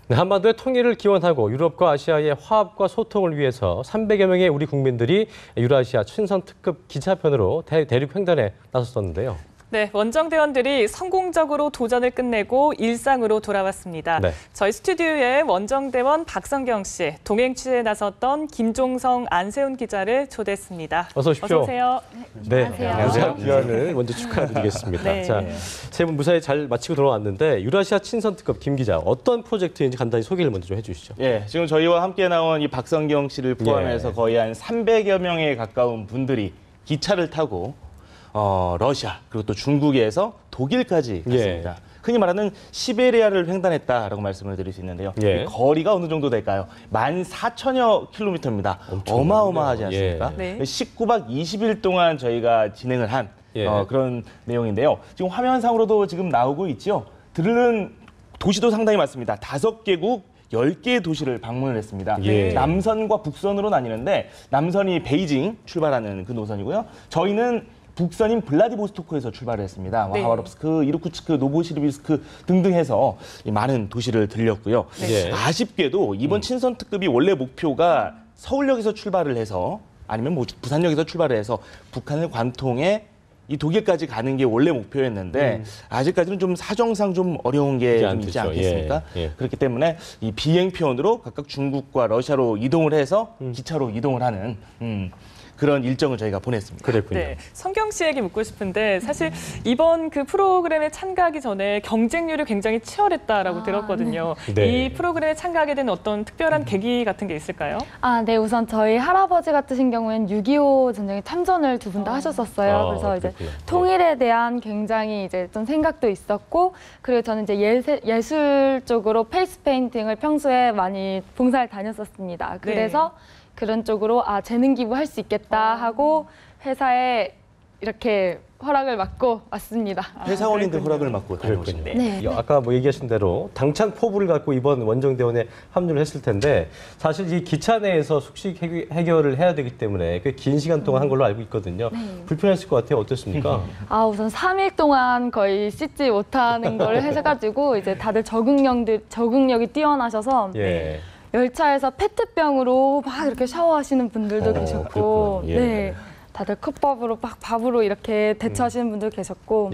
네, 한반도의 통일을 기원하고 유럽과 아시아의 화합과 소통을 위해서 300여 명의 우리 국민들이 유라시아 친선 특급 기차편으로 대륙 횡단에 나섰었는데요. 네, 원정대원들이 성공적으로 도전을 끝내고 일상으로 돌아왔습니다. 네. 저희 스튜디오에 원정대원 박성경 씨, 동행 취재에 나섰던 김종성, 안세훈 기자를 초대했습니다. 어서 오십시오. 어서 오세요. 네, 안녕하세요. 귀환을 먼저 축하드리겠습니다. 네. 자, 세 분 무사히 잘 마치고 돌아왔는데 유라시아 친선 특급 김 기자, 어떤 프로젝트인지 간단히 소개를 먼저 좀 해주시죠. 예, 지금 저희와 함께 나온 이 박성경 씨를 포함해서 거의 한 300여 명에 가까운 분들이 기차를 타고 러시아 그리고 또 중국에서 독일까지 갔습니다. 흔히 말하는 시베리아를 횡단했다라고 말씀을 드릴 수 있는데요. 이 거리가 어느 정도 될까요? 14,000여 킬로미터입니다. 어마어마하지 않습니까? 19박 20일 동안 저희가 진행을 한 그런 내용인데요. 지금 화면상으로도 지금 나오고 있죠. 들르는 도시도 상당히 많습니다. 5개국 10개의 도시를 방문을 했습니다. 남선과 북선으로 나뉘는데 남선이 베이징 출발하는 그 노선이고요. 저희는 북선인 블라디보스토크에서 출발을 했습니다. 하바롭스크, 이르쿠츠크, 노보시리비스크 등등 해서 많은 도시를 들렸고요. 아쉽게도 이번 친선 특급이 원래 목표가 서울역에서 출발을 해서 아니면 뭐 부산역에서 출발을 해서 북한을 관통해 이 독일까지 가는 게 원래 목표였는데 아직까지는 좀 사정상 좀 어려운 게 좀 있지 않겠습니까? 그렇기 때문에 이 비행편으로 각각 중국과 러시아로 이동을 해서 기차로 이동을 하는 그런 일정을 저희가 보냈습니다. 그랬군요. 네, 성경 씨에게 묻고 싶은데 사실 이번 그 프로그램에 참가하기 전에 경쟁률이 굉장히 치열했다라고 들었거든요. 이 프로그램에 참가하게 된 어떤 특별한 계기 같은 게 있을까요? 네, 우선 저희 할아버지 같으신 경우에는 6.25 전쟁에 참전을 두 분 다 하셨었어요. 그래서 이제 통일에 대한 굉장히 이제 좀 생각도 있었고, 그리고 저는 이제 예술 쪽으로 페이스 페인팅을 평소에 많이 봉사를 다녔었습니다. 그래서 그런 쪽으로 재능 기부할 수 있겠다 하고 회사에 이렇게 허락을 받고 왔습니다. 회사원인데 허락을 받고 다녀오신 거예요. 아까 뭐 얘기하신 대로 당찬 포부를 갖고 이번 원정대원에 합류를 했을 텐데 사실 이 기차 내에서 숙식 해결을 해야 되기 때문에 꽤 긴 시간 동안 한 걸로 알고 있거든요. 불편했을 것 같아요. 어땠습니까? 우선 3일 동안 거의 씻지 못하는 걸 해가지고 이제 다들 적응력이 뛰어나셔서 열차에서 페트병으로 막 이렇게 샤워하시는 분들도 계셨고, 다들 컵밥으로 막 밥으로 이렇게 대처하시는 분들 계셨고,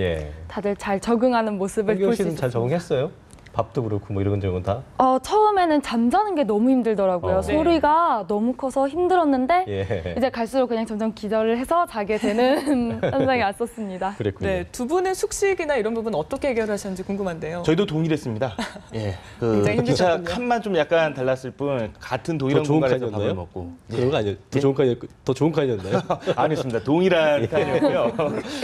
다들 잘 적응하는 모습을 볼 수 있었습니다. 잘 적응했어요? 밥도 그렇고 뭐 이런 적은 다? 처음에는 잠자는 게 너무 힘들더라고요. 소리가 너무 커서 힘들었는데 이제 갈수록 그냥 점점 기절을 해서 자게 되는 현상이 왔었습니다. 그랬군요. 네, 두 분은 숙식이나 이런 부분 어떻게 해결하셨는지 궁금한데요. 저희도 동일했습니다. 그 기차 칸만 좀 약간 달랐을 뿐 같은 동일한 공간에서 밥을 먹고. 그런 거 아니에요? 더 좋은 칸이었나요? 아니었습니다. 동일한 칸이었고요.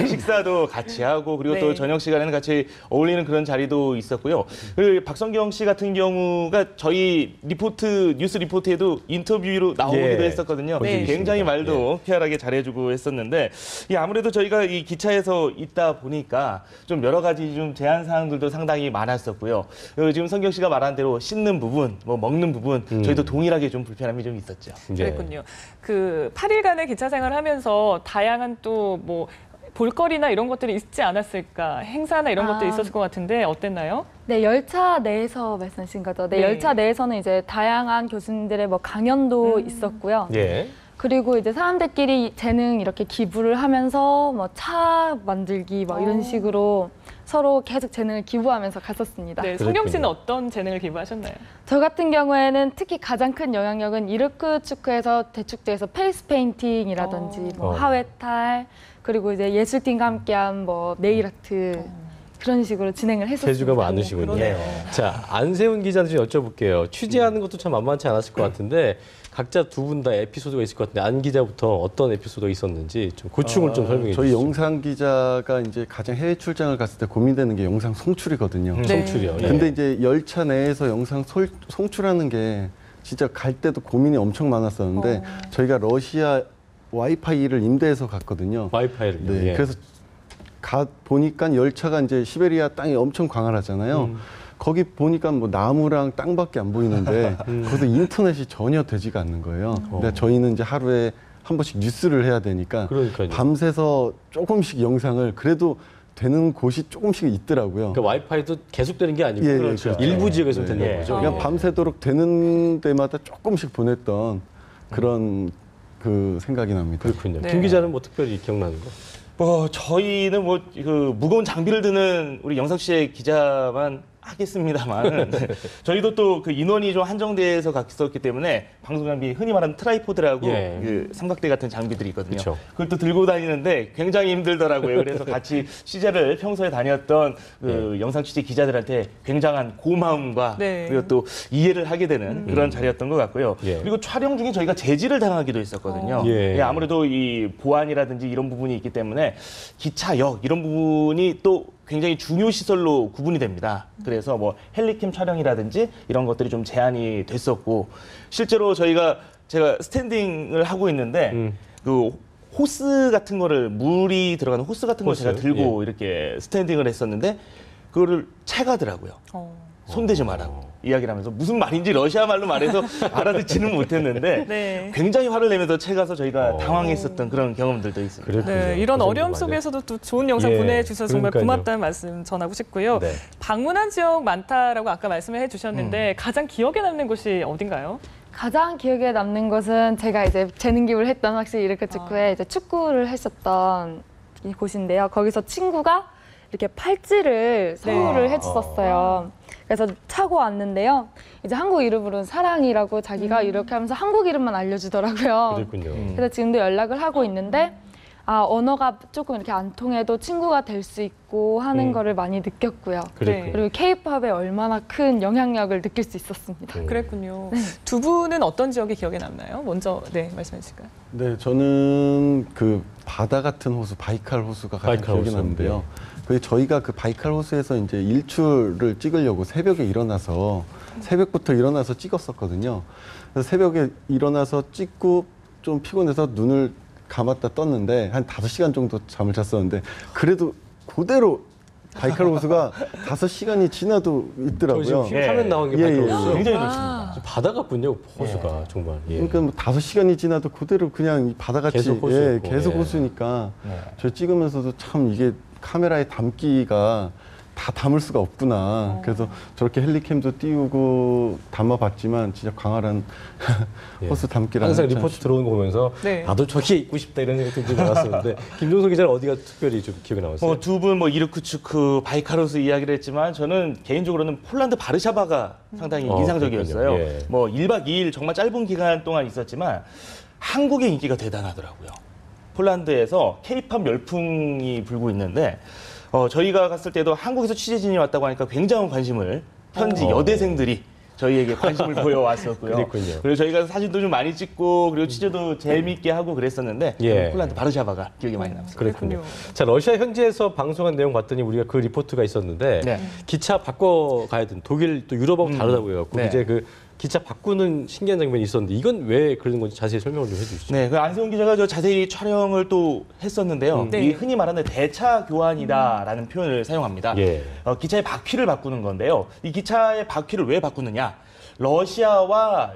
식사도 같이 하고 그리고 또 저녁 시간에는 같이 어울리는 그런 자리도 있었고요. 그 박성경 씨 같은 경우가 저희 뉴스 리포트에도 인터뷰로 나오기도 했었거든요. 굉장히 말도 쾌활하게 잘해주고 했었는데 아무래도 저희가 이 기차에서 있다 보니까 좀 여러 가지 좀 제한 사항들도 상당히 많았었고요. 지금 성경 씨가 말한 대로 씻는 부분, 뭐 먹는 부분 저희도 동일하게 좀 불편함이 좀 있었죠. 그랬군요. 그 8일간의 기차 생활을 하면서 다양한 또 뭐 볼거리나 이런 것들이 있지 않았을까? 행사나 이런 것도 있었을 것 같은데 어땠나요? 네, 열차 내에서 말씀하신 거죠. 열차 내에서는 이제 다양한 교수님들의 뭐 강연도 있었고요. 그리고 이제 사람들끼리 재능 이렇게 기부를 하면서 뭐 차 만들기 뭐 이런 식으로 서로 계속 재능을 기부하면서 갔었습니다. 네, 성경 씨는 어떤 재능을 기부하셨나요? 저 같은 경우에는 특히 가장 큰 영향력은 이르크츠크에서 대축제에서 페이스 페인팅이라든지 뭐 하회탈 그리고 이제 예술팀과 함께한 뭐 네일 아트 그런 식으로 진행을 했었습니다. 재주가 많으시군요. 자, 안세훈 기자한테 좀 여쭤볼게요. 취재하는 것도 참 만만치 않았을 것 같은데 각자 두 분 다 에피소드가 있을 것 같은데 안 기자부터 어떤 에피소드가 있었는지 좀 고충을 좀 설명해 주시죠. 저희 영상 기자가 이제 가장 해외 출장을 갔을 때 고민되는 게 영상 송출이거든요. 송출이요. 근데 이제 열차 내에서 영상 송출하는 게 진짜 갈 때도 고민이 엄청 많았었는데 저희가 러시아 와이파이를 임대해서 갔거든요. 와이파이를. 그래서 보니까 열차가 이제 시베리아 땅이 엄청 광활하잖아요. 거기 보니까 뭐 나무랑 땅밖에 안 보이는데 거기서 인터넷이 전혀 되지가 않는 거예요. 근데 저희는 이제 하루에 한 번씩 뉴스를 해야 되니까 밤새서 조금씩 영상을 그래도 되는 곳이 조금씩 있더라고요. 그러니까 와이파이도 계속 되는 게 아니고 예, 그렇죠. 그렇죠. 일부 지역에서 된다는 예. 거죠. 그냥 예. 밤새도록 되는 데마다 조금씩 보냈던 그런 그 생각이 납니다. 그렇군요. 네. 김 기자는 뭐 특별히 기억나는 거? 저희는 뭐 그 무거운 장비를 드는 우리 영상 씨의 기자만 하겠습니다만 저희도 또 그 인원이 좀 한정돼서 갔었기 때문에 방송 장비 흔히 말하는 트라이포드라고 예. 그 삼각대 같은 장비들이 있거든요. 그쵸. 그걸 또 들고 다니는데 굉장히 힘들더라고요. 그래서 같이 취재를 평소에 다녔던 그 영상 취재 기자들한테 굉장한 고마움과 네. 그리고 또 이해를 하게 되는 그런 자리였던 것 같고요. 예. 그리고 촬영 중에 저희가 제지를 당하기도 했었거든요. 예. 예, 아무래도 이 보안이라든지 이런 부분이 있기 때문에 기차역 이런 부분이 또 굉장히 중요 시설로 구분이 됩니다. 그래서 뭐 헬리캠 촬영이라든지 이런 것들이 좀 제한이 됐었고 실제로 제가 스탠딩을 하고 있는데 그 호스 같은 거를 물이 들어가는 호스 같은 걸 호스? 제가 들고 이렇게 스탠딩을 했었는데 그거를 채가더라고요. 손대지 말라고 이야기를 하면서 무슨 말인지 러시아 말로 말해서 알아듣지는 못했는데 네. 굉장히 화를 내면서 채가서 저희가 당황했었던 그런 경험들도 있습니다. 그렇군요. 네, 이런 고생도 어려움 많이 속에서도 또 좋은 영상 예, 보내주셔서 정말 그러니까요. 고맙다는 말씀 전하고 싶고요. 네. 방문한 지역 많다라고 아까 말씀을 해주셨는데 가장 기억에 남는 곳이 어딘가요? 가장 기억에 남는 것은 제가 이제 재능 기부를 했던 확실히 이렇게 직후에 이제 축구를 했었던 이 곳인데요. 거기서 친구가 이렇게 팔찌를 선물을 해줬었어요. 그래서 차고 왔는데요. 이제 한국 이름으로는 사랑이라고 자기가 이렇게 하면서 한국 이름만 알려주더라고요. 그렇군요. 그래서 지금도 연락을 하고 있는데 언어가 조금 이렇게 안 통해도 친구가 될 수 있고 하는 거를 많이 느꼈고요. 그랬군요. 그리고 K-팝에 얼마나 큰 영향력을 느낄 수 있었습니다. 그랬군요. 두 분은 어떤 지역이 기억에 남나요? 먼저 말씀해 주실까요? 네, 저는 그 바다 같은 호수, 바이칼 호수가 가장 바이칼 기억이 호수, 나는데요. 그 저희가 그 바이칼 호수에서 이제 일출을 찍으려고 새벽에 일어나서 새벽부터 일어나서 찍었었거든요. 그래서 새벽에 일어나서 찍고 좀 피곤해서 눈을 감았다 떴는데 한 5시간 정도 잠을 잤었는데 그래도 그대로 바이칼 호수가 5시간이 지나도 저 있더라고요. 지금 화면 나온 게 예, 바이칼 예. 호수죠? 굉장히 좋습니다. 바다 같군요, 호수가 정말. 예. 그러니까 뭐 5시간이 지나도 그대로 그냥 이 바다같이 계속 호수였고, 계속 예. 호수니까 네. 저 찍으면서도 참 이게 카메라에 담기가 다 담을 수가 없구나. 그래서 저렇게 헬리캠도 띄우고 담아봤지만 진짜 광활한 예. 호수 담기라는 항상 참 리포트 들어오는 거 보면서 네. 나도 저기에 있고 싶다 이런 생각이 들고 나왔었는데 김종석 기자는 어디가 특별히 좀 기억에 남았어요? 두 분 이르쿠츠크, 바이카루스 이야기를 했지만 저는 개인적으로는 폴란드 바르샤바가 상당히 인상적이었어요. 그렇군요. 예. 1박 2일 정말 짧은 기간 동안 있었지만 한국의 인기가 대단하더라고요. 폴란드에서 K-팝 열풍이 불고 있는데 저희가 갔을 때도 한국에서 취재진이 왔다고 하니까 굉장한 관심을 현지 여대생들이 저희에게 관심을 보여왔었고요. 그랬군요. 그리고 저희가 사진도 좀 많이 찍고 그리고 취재도 재미있게 하고 그랬었는데 예. 폴란드 바르샤바가 기억에 많이 남습니다. 그랬군요. 자, 러시아 현지에서 방송한 내용 봤더니 우리가 그 리포트가 있었는데 네. 기차 바꿔 가야 되는 독일 또 유럽하고 다르다고 해갖고 네. 이제 그 기차 바꾸는 신기한 장면이 있었는데 이건 왜 그런 건지 자세히 설명을 좀 해주시죠. 네, 그 안세훈 기자가 저 자세히 촬영을 또 했었는데요. 네. 이 흔히 말하는 대차 교환이다라는 표현을 사용합니다. 예. 기차의 바퀴를 바꾸는 건데요. 이 기차의 바퀴를 왜 바꾸느냐? 러시아와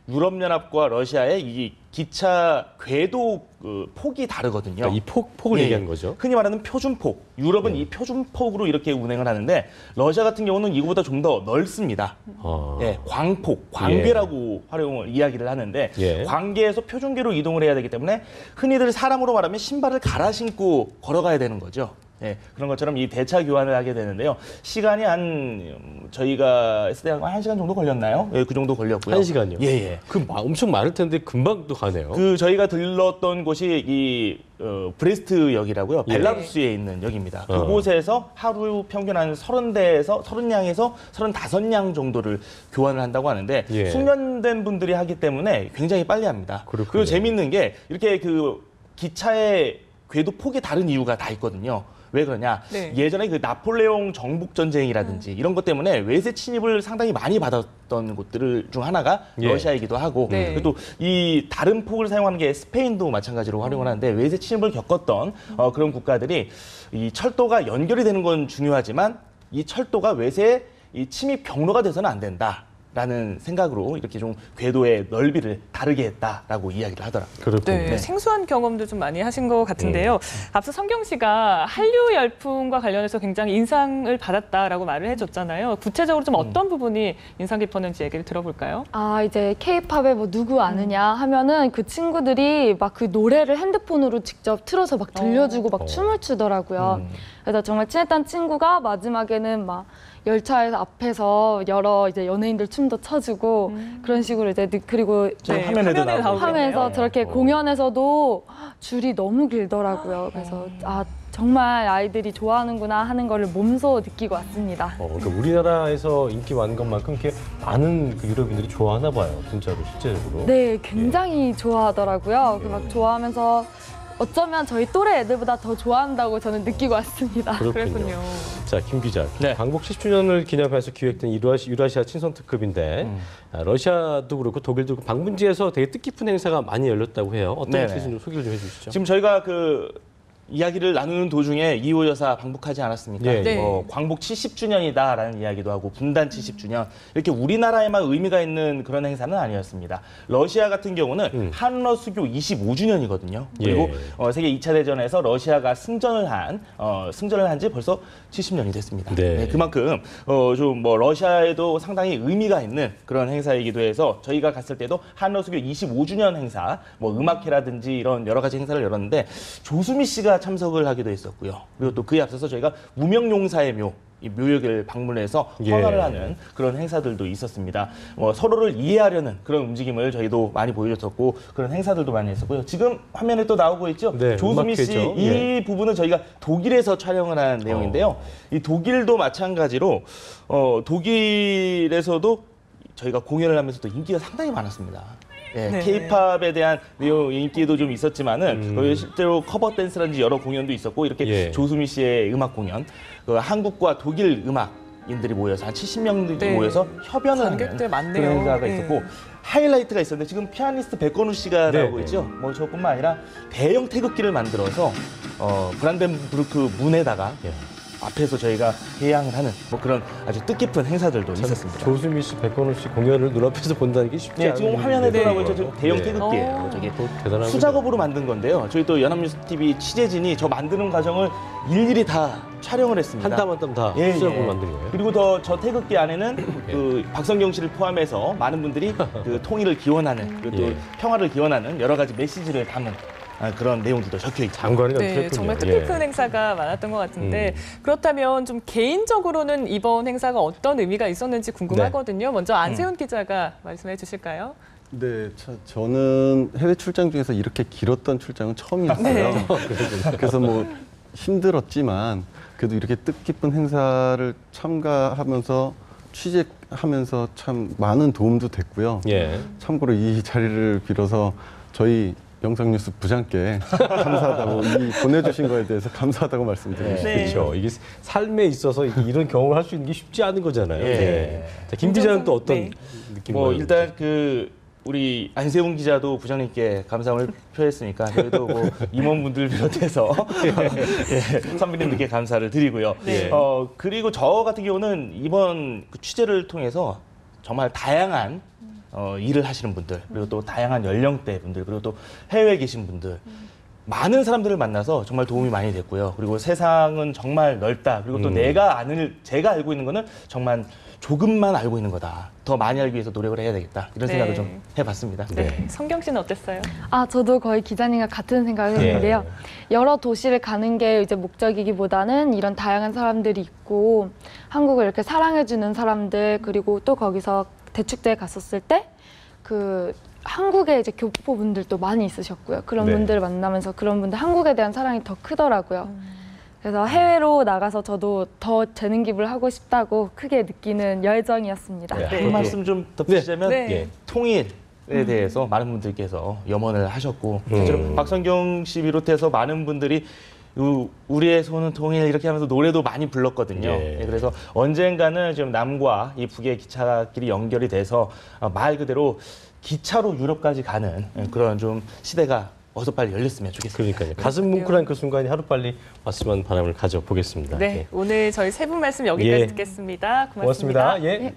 유럽연합과 러시아의 이 기차 궤도 폭이 다르거든요. 그러니까 이 폭을 예, 얘기하는 거죠. 흔히 말하는 표준폭. 유럽은 이 표준폭으로 이렇게 운행을 하는데 러시아 같은 경우는 이거보다 좀 더 넓습니다. 아. 예, 광폭, 광궤라고 활용을 이야기를 하는데 예. 광궤에서 표준궤로 이동을 해야 되기 때문에 흔히들 사람으로 말하면 신발을 갈아 신고 걸어가야 되는 거죠. 예, 그런 것처럼 이 대차 교환을 하게 되는데요. 시간이 저희가 했을 때 한 1시간 정도 걸렸나요? 예, 그 정도 걸렸고요. 1시간이요? 예, 예. 엄청 많을 텐데 금방도 가네요. 저희가 들렀던 곳이 이 브레스트역이라고요. 예. 벨라루스에 있는 역입니다. 그곳에서 하루 평균 한 30대에서 30량에서 35량 정도를 교환을 한다고 하는데 예. 숙련된 분들이 하기 때문에 굉장히 빨리 합니다. 그렇군요. 그리고 재밌는 게 이렇게 그 기차의 궤도 폭이 다른 이유가 다 있거든요. 왜 그러냐? 네. 예전에 그 나폴레옹 정복 전쟁이라든지 이런 것 때문에 외세 침입을 상당히 많이 받았던 곳들 중 하나가 예. 러시아이기도 하고 네. 그리고 또 이 다른 폭을 사용하는 게 스페인도 마찬가지로 활용을 하는데 외세 침입을 겪었던 그런 국가들이 이 철도가 연결이 되는 건 중요하지만 이 철도가 외세의 이 침입 경로가 돼서는 안 된다. 라는 생각으로 이렇게 좀 궤도의 넓이를 다르게 했다라고 이야기를 하더라고요. 그렇군요. 네, 생소한 경험도 좀 많이 하신 것 같은데요. 앞서 성경 씨가 한류 열풍과 관련해서 굉장히 인상을 받았다라고 말을 해줬잖아요. 구체적으로 좀 어떤 부분이 인상 깊었는지 얘기를 들어볼까요? 아, 이제 K-팝에 뭐 누구 아느냐 하면은 그 친구들이 막 그 노래를 핸드폰으로 직접 틀어서 막 들려주고 막 춤을 추더라고요. 그래서 정말 친했던 친구가 마지막에는 막 열차에서 앞에서 여러 이제 연예인들 춤도 춰주고 그런 식으로 이제 그리고 네, 화면에도 나오고 하면서 저렇게 공연에서도 줄이 너무 길더라고요. 그래서 아 정말 아이들이 좋아하는구나 하는 거를 몸소 느끼고 왔습니다. 그러니까 우리나라에서 인기 많은 것만큼 이렇게 많은 그 유럽인들이 좋아하나 봐요, 진짜로 실제적으로. 네, 굉장히 좋아하더라고요. 그 막 좋아하면서 어쩌면 저희 또래 애들보다 더 좋아한다고 저는 느끼고 왔습니다. 그렇군요. 자, 김 기자. 네. 광복 70주년을 기념해서 기획된 유라시아 친선 특급인데 러시아도 그렇고 독일도 그렇고 방문지에서 되게 뜻깊은 행사가 많이 열렸다고 해요. 어떤 네네. 것인지 좀 소개를 좀 해주시죠. 지금 저희가 그 이야기를 나누는 도중에 이호 여사 방북하지 않았습니까? 예, 예. 광복 70주년이다라는 이야기도 하고 분단 70주년 이렇게 우리나라에만 의미가 있는 그런 행사는 아니었습니다. 러시아 같은 경우는 한러 수교 25주년이거든요. 그리고 세계 2차 대전에서 러시아가 승전을 한 지 벌써 70년이 됐습니다. 네. 그만큼 좀 뭐 러시아에도 상당히 의미가 있는 그런 행사이기도 해서 저희가 갔을 때도 한러 수교 25주년 행사, 뭐 음악회라든지 이런 여러 가지 행사를 열었는데 조수미 씨가 참석을 하기도 했었고요. 그리고 또 그에 앞서서 저희가 무명용사의 묘, 이 묘역을 방문해서 헌화를 하는 그런 행사들도 있었습니다. 서로를 이해하려는 그런 움직임을 저희도 많이 보여줬었고 그런 행사들도 많이 했었고요. 지금 화면에 또 나오고 있죠. 네, 조수미 씨 음악회죠. 이 부분은 저희가 독일에서 촬영을 한 내용인데요. 이 독일도 마찬가지로 독일에서도 저희가 공연을 하면서도 인기가 상당히 많았습니다. 네. K-팝에 대한 내용 인기도 좀 있었지만은 실제로 커버 댄스라든지 여러 공연도 있었고 이렇게 조수미 씨의 음악 공연, 한국과 독일 음악인들이 모여서 한 70명들이 네. 모여서 협연을 하는 관객들 많네요. 그런 행사가 네. 있었고 하이라이트가 있었는데 지금 피아니스트 백건우 씨가 네, 나오고 네. 있죠. 뭐 저뿐만 아니라 대형 태극기를 만들어서 브란덴부르크 문에다가 앞에서 저희가 회양을 하는 뭐 그런 아주 뜻깊은 행사들도 있었습니다. 조수미 씨, 백건우 씨 공연을 눈앞에서 본다는 게 쉽지 네, 않은 지금 화면에 일이에요. 들어가고 있죠. 대형 네. 태극기예요. 저기 대단한 수작업으로 만든 건데요. 저희 또 연합뉴스TV 취재진이 저 만드는 과정을 일일이 다 촬영을 했습니다. 한 땀 한 땀 다 예, 수작업을 예. 만든 거예요. 그리고 저 태극기 안에는 그 박성경 씨를 포함해서 많은 분들이 그 통일을 기원하는 그리고 또 예. 평화를 기원하는 여러 가지 메시지를 담은 그런 내용들도 적혀 있죠. 장관이 네, 어떻게 정말 뜻깊은 행사가 많았던 것 같은데 그렇다면 좀 개인적으로는 이번 행사가 어떤 의미가 있었는지 궁금하거든요. 먼저 안세훈 기자가 말씀해 주실까요? 네, 저는 해외 출장 중에서 이렇게 길었던 출장은 처음이었어요. 그래서 뭐 힘들었지만 그래도 이렇게 뜻깊은 행사를 참가하면서 취재하면서 참 많은 도움도 됐고요. 예. 참고로 이 자리를 빌어서 저희 영상뉴스 부장께 감사하다고 이 보내주신 거에 대해서 감사하다고 말씀드리고 싶습니다. 그렇죠. 이게 삶에 있어서 이런 경험을 할 수 있는 게 쉽지 않은 거잖아요. 예. 네. 자, 김 기자는 또 어떤 네. 느낌인가요? 일단 우리 안세훈 기자도 부장님께 감사함을 표했으니까 저희도 뭐 임원분들 비롯해서 선배님들께 감사를 드리고요. 네. 그리고 저 같은 경우는 이번 그 취재를 통해서 정말 다양한 일을 하시는 분들 그리고 또 다양한 연령대 분들 그리고 또 해외에 계신 분들 많은 사람들을 만나서 정말 도움이 많이 됐고요. 그리고 세상은 정말 넓다. 그리고 또 제가 알고 있는 거는 정말 조금만 알고 있는 거다. 더 많이 알기 위해서 노력을 해야 되겠다. 이런 생각을 좀 해봤습니다. 네. 성경 씨는 어땠어요? 아, 저도 거의 기자님과 같은 생각을 했는데요. 여러 도시를 가는 게 이제 목적이기보다는 이런 다양한 사람들이 있고 한국을 이렇게 사랑해주는 사람들 그리고 또 거기서 대축제에 갔었을 때 그 한국의 이제 교포분들도 많이 있으셨고요. 그런 분들을 만나면서 그런 분들 한국에 대한 사랑이 더 크더라고요. 그래서 해외로 나가서 저도 더 재능 기부를 하고 싶다고 크게 느끼는 여정이었습니다. 한 말씀 좀 덧붙이자면 네. 통일에 대해서 많은 분들께서 염원을 하셨고 실제로 박성경 씨 비롯해서 많은 분들이 우리의 손은 통일 이렇게 하면서 노래도 많이 불렀거든요. 그래서 언젠가는 좀 남과 이 북의 기차길이 연결이 돼서 말 그대로 기차로 유럽까지 가는 그런 좀 시대가 어서 빨리 열렸으면 좋겠습니다. 그러니까요. 가슴 뭉클한 그 순간이 하루빨리 왔으면 바람을 가져보겠습니다. 네, 오늘 저희 세 분 말씀 여기까지 듣겠습니다. 고맙습니다. 고맙습니다. 예.